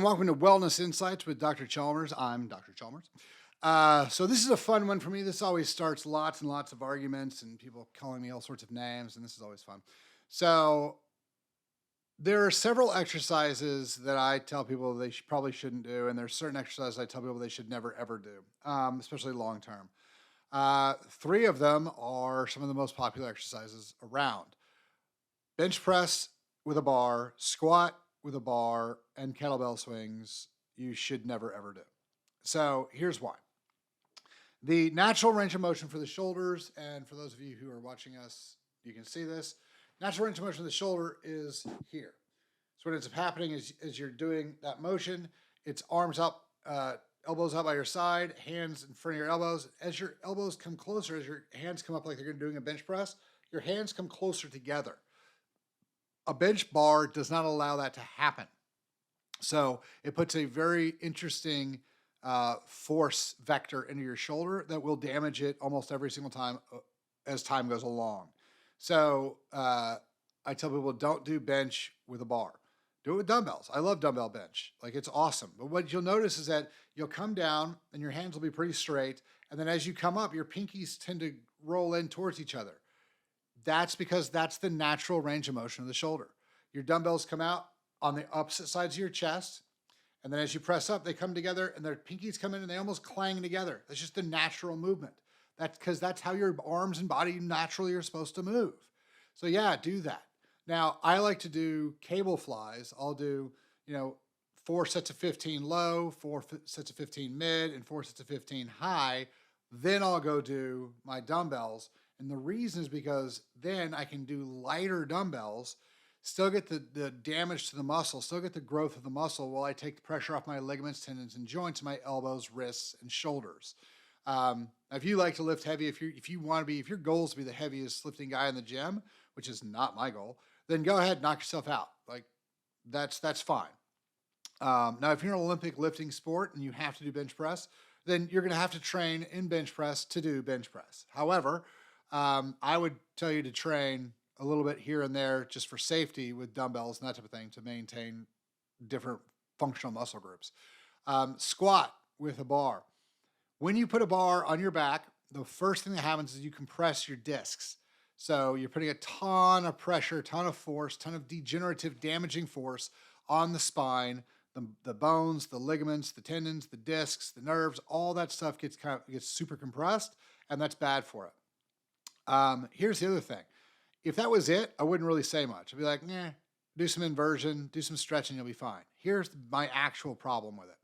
welcome to Wellness Insights with Dr. Chalmers. I'm Dr. Chalmers. So this is a fun one for me. This always starts lots and lots of arguments and people calling me all sorts of names, and this is always fun. So there are several exercises that I tell people they probably shouldn't do, and there's certain exercises I tell people they should never ever do, especially long term. Three of them are some of the most popular exercises around: bench press with a bar, squat with a bar, and kettlebell swings. You should never ever do. So here's why. The natural range of motion for the shoulders, and for those of you who are watching us, you can see this. Natural range of motion of the shoulder is here. So what ends up happening is as you're doing that motion, it's arms up, elbows out by your side, hands in front of your elbows. As your elbows come closer, as your hands come up like you're doing a bench press, your hands come closer together. A bench bar does not allow that to happen. So it puts a very interesting force vector into your shoulder that will damage it almost every single time as time goes along. So I tell people, don't do bench with a bar. Do it with dumbbells. I love dumbbell bench. Like, it's awesome. But what you'll notice is that you'll come down and your hands will be pretty straight. And then as you come up, your pinkies tend to roll in towards each other. That's because that's the natural range of motion of the shoulder. Your dumbbells come out on the opposite sides of your chest. And then as you press up, they come together and their pinkies come in and they almost clang together. That's just the natural movement. That's because that's how your arms and body naturally are supposed to move. So yeah, do that. Now, I like to do cable flies. I'll do, 4 sets of 15 low, 4 sets of 15 mid, and 4 sets of 15 high. Then I'll go do my dumbbells. And the reason is because then I can do lighter dumbbells, still get the damage to the muscle, still get the growth of the muscle while I take the pressure off my ligaments, tendons, and joints, my elbows, wrists, and shoulders. If you like to lift heavy, if your goal is to be the heaviest lifting guy in the gym, which is not my goal, then go ahead and knock yourself out. Like, that's fine. Now, if you're an Olympic lifting sport and you have to do bench press, then you're going to have to train in bench press to do bench press. However, I would tell you to train a little bit here and there just for safety with dumbbells and that type of thing to maintain different functional muscle groups. Squat with a bar. When you put a bar on your back, the first thing that happens is you compress your discs. So you're putting a ton of pressure, ton of force, ton of degenerative, damaging force on the spine, the bones, the ligaments, the tendons, the discs, the nerves. All that stuff gets super compressed, and that's bad for it. Here's the other thing. If that was it, I wouldn't really say much. I'd be like, do some inversion, do some stretching, you'll be fine. Here's my actual problem with it.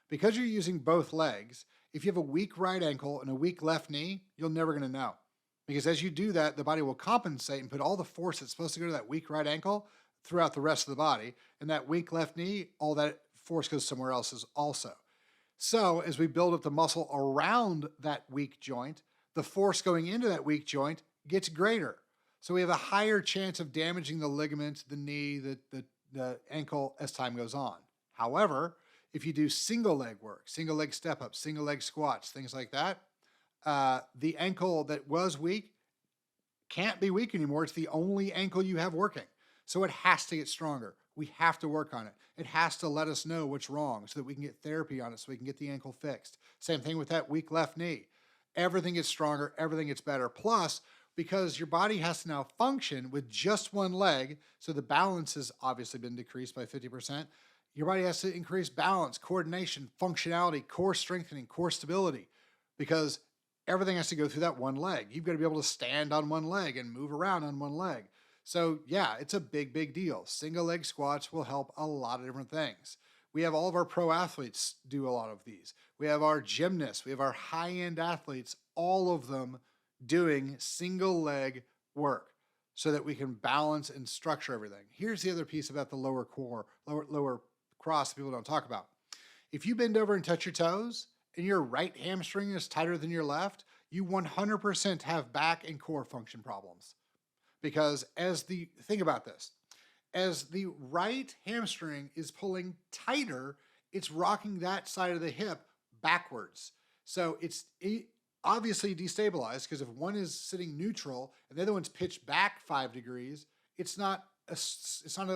Because you're using both legs, if you have a weak right ankle and a weak left knee, you're never going to know. Because as you do that, the body will compensate and put all the force that's supposed to go to that weak right ankle throughout the rest of the body. And that weak left knee, all that force goes somewhere else also. So as we build up the muscle around that weak joint, the force going into that weak joint gets greater. So we have a higher chance of damaging the ligament, the knee, the ankle as time goes on. However, if you do single leg work, single leg step ups, single leg squats, things like that, the ankle that was weak can't be weak anymore. It's the only ankle you have working. So it has to get stronger. We have to work on it. It has to let us know what's wrong so that we can get therapy on it, so we can get the ankle fixed. Same thing with that weak left knee. Everything gets stronger. Everything gets better. Plus, because your body has to now function with just one leg, so the balance has obviously been decreased by 50%. Your body has to increase balance, coordination, functionality, core strengthening, core stability, because everything has to go through that one leg. You've got to be able to stand on one leg and move around on one leg. So yeah, it's a big, big deal. Single leg squats will help a lot of different things. We have all of our pro athletes do a lot of these. We have our gymnasts, we have our high-end athletes, all of them doing single leg work so that we can balance and structure everything. Here's the other piece about the lower core, lower cross that people don't talk about. If you bend over and touch your toes and your right hamstring is tighter than your left, you 100% have back and core function problems. Because think about this, as the right hamstring is pulling tighter, it's rocking that side of the hip backwards. So it's obviously destabilized, because if one is sitting neutral and the other one's pitched back 5 degrees, it's not a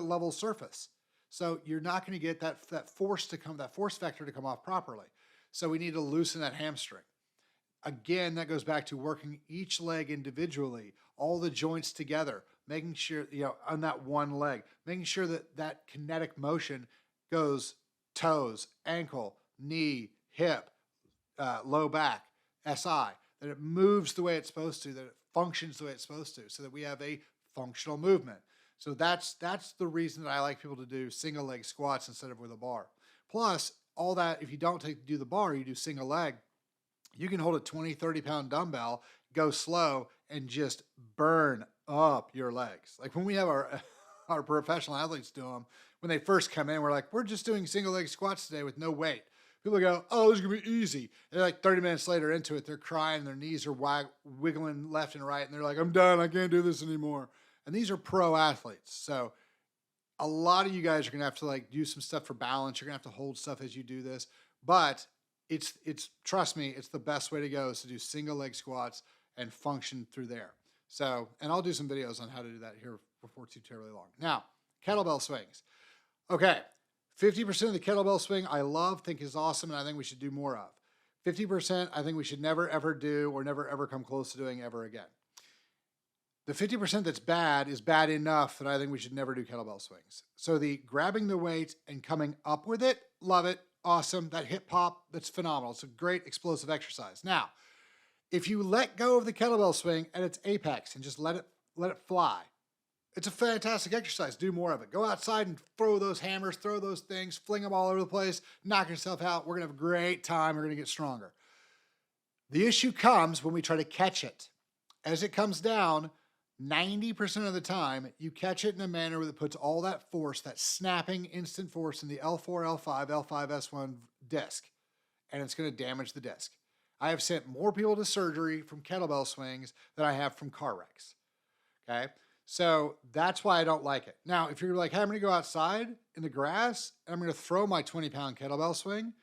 level surface. So you're not going to get that force vector to come off properly. So we need to loosen that hamstring. Again, that goes back to working each leg individually, all the joints together, making sure, on that one leg, making sure that kinetic motion goes toes, ankle, knee, hip, low back, SI, that it moves the way it's supposed to, that it functions the way it's supposed to, so that we have a functional movement. So that's the reason that I like people to do single leg squats instead of with a bar. Plus, all that, if you don't do the bar, you do single leg, you can hold a 20, 30-pound dumbbell, go slow, and just burn up your legs. Like when we have our professional athletes do them, when they first come in, we're like, we're just doing single leg squats today with no weight. People go, oh, this is going to be easy. And like 30 minutes later into it, they're crying, their knees are wiggling left and right, and they're like, I'm done, I can't do this anymore. And these are pro athletes. So a lot of you guys are going to have to like do some stuff for balance. You're going to have to hold stuff as you do this. But it's trust me, it's the best way to go is to do single leg squats and function through there. So, and I'll do some videos on how to do that here before too terribly long. Now, kettlebell swings. Okay, 50% of the kettlebell swing I love, think is awesome, and I think we should do more of. 50% I think we should never ever do or never ever come close to doing ever again. The 50% that's bad is bad enough that I think we should never do kettlebell swings. So the grabbing the weight and coming up with it, love it, awesome. That hip pop, that's phenomenal. It's a great explosive exercise. Now, if you let go of the kettlebell swing at its apex and just let it fly, it's a fantastic exercise. Do more of it. Go outside and throw those hammers, throw those things, fling them all over the place, knock yourself out. We're going to have a great time. We're going to get stronger. The issue comes when we try to catch it. As it comes down, 90% of the time, you catch it in a manner that puts all that force, that snapping instant force in the L4, L5, L5S1 disc, and it's going to damage the disc. I have sent more people to surgery from kettlebell swings than I have from car wrecks. Okay? So that's why I don't like it. Now, if you're like, hey, I'm going to go outside in the grass and I'm going to throw my 20-pound kettlebell swing,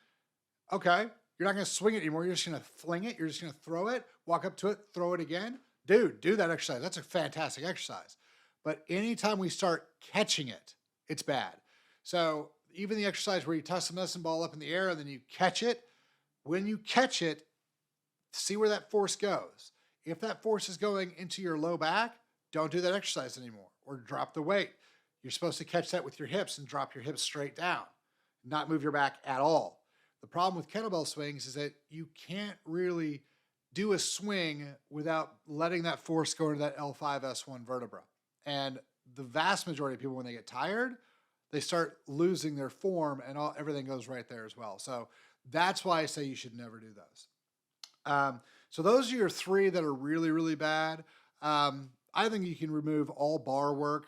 okay, you're not going to swing it anymore. You're just going to fling it. You're just going to throw it, walk up to it, throw it again. Dude, do that exercise. That's a fantastic exercise. But anytime we start catching it, it's bad. So even the exercise where you toss the medicine ball up in the air and then you catch it, when you catch it, see where that force goes. If that force is going into your low back, don't do that exercise anymore or drop the weight. You're supposed to catch that with your hips and drop your hips straight down, not move your back at all. The problem with kettlebell swings is that you can't really do a swing without letting that force go into that L5S1 vertebra. And the vast majority of people, when they get tired, they start losing their form and everything goes right there as well. So that's why I say you should never do those. So those are your three that are really, really bad. I think you can remove all bar work,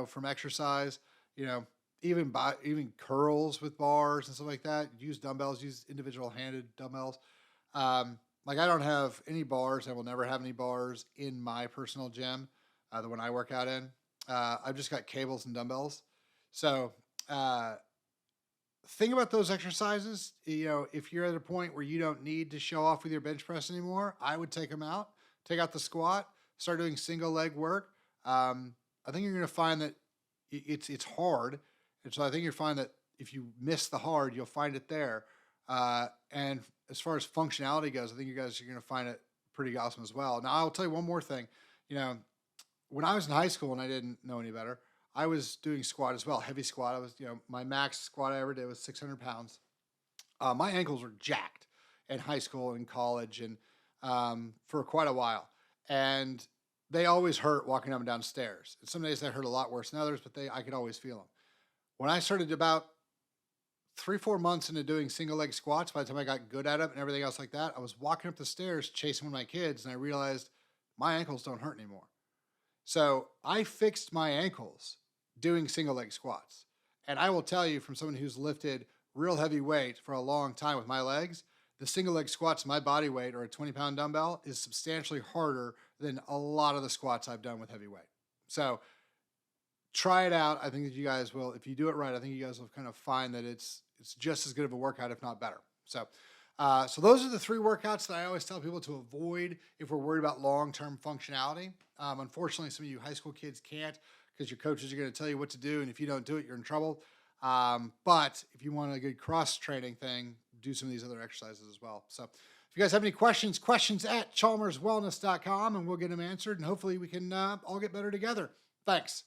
from exercise, even curls with bars and stuff like that. Use dumbbells, use individual handed dumbbells. Like I don't have any bars. I will never have any bars in my personal gym, the one I work out in. I've just got cables and dumbbells. So think about those exercises. If you're at a point where you don't need to show off with your bench press anymore, I would take them out. Take out the squat. Start doing single leg work. I think you're going to find that it's hard. And so I think you'll find that if you miss the hard, you'll find it there. And as far as functionality goes, I think you guys are going to find it pretty awesome as well. Now, I'll tell you one more thing. When I was in high school and I didn't know any better, I was doing squat as well, heavy squat. I was, my max squat I ever did was 600 pounds. My ankles were jacked in high school and college and for quite a while. And they always hurt walking up and down stairs. And some days they hurt a lot worse than others, but I could always feel them. When I started about 3-4 months into doing single leg squats, by the time I got good at them and everything else like that, I was walking up the stairs chasing one of my kids and I realized my ankles don't hurt anymore. So I fixed my ankles doing single leg squats. And I will tell you from someone who's lifted real heavy weight for a long time with my legs, the single leg squats, my body weight or a 20-pound dumbbell is substantially harder than a lot of the squats I've done with heavy weight. So try it out. I think that you guys will, if you do it right, I think you guys will kind of find that it's just as good of a workout, if not better. So those are the three workouts that I always tell people to avoid if we're worried about long-term functionality. Unfortunately, some of you high school kids can't because your coaches are going to tell you what to do. And if you don't do it, you're in trouble. But if you want a good cross-training thing, do some of these other exercises as well. So if you guys have any questions at chalmerswellness.com, and we'll get them answered, and hopefully we can all get better together. Thanks.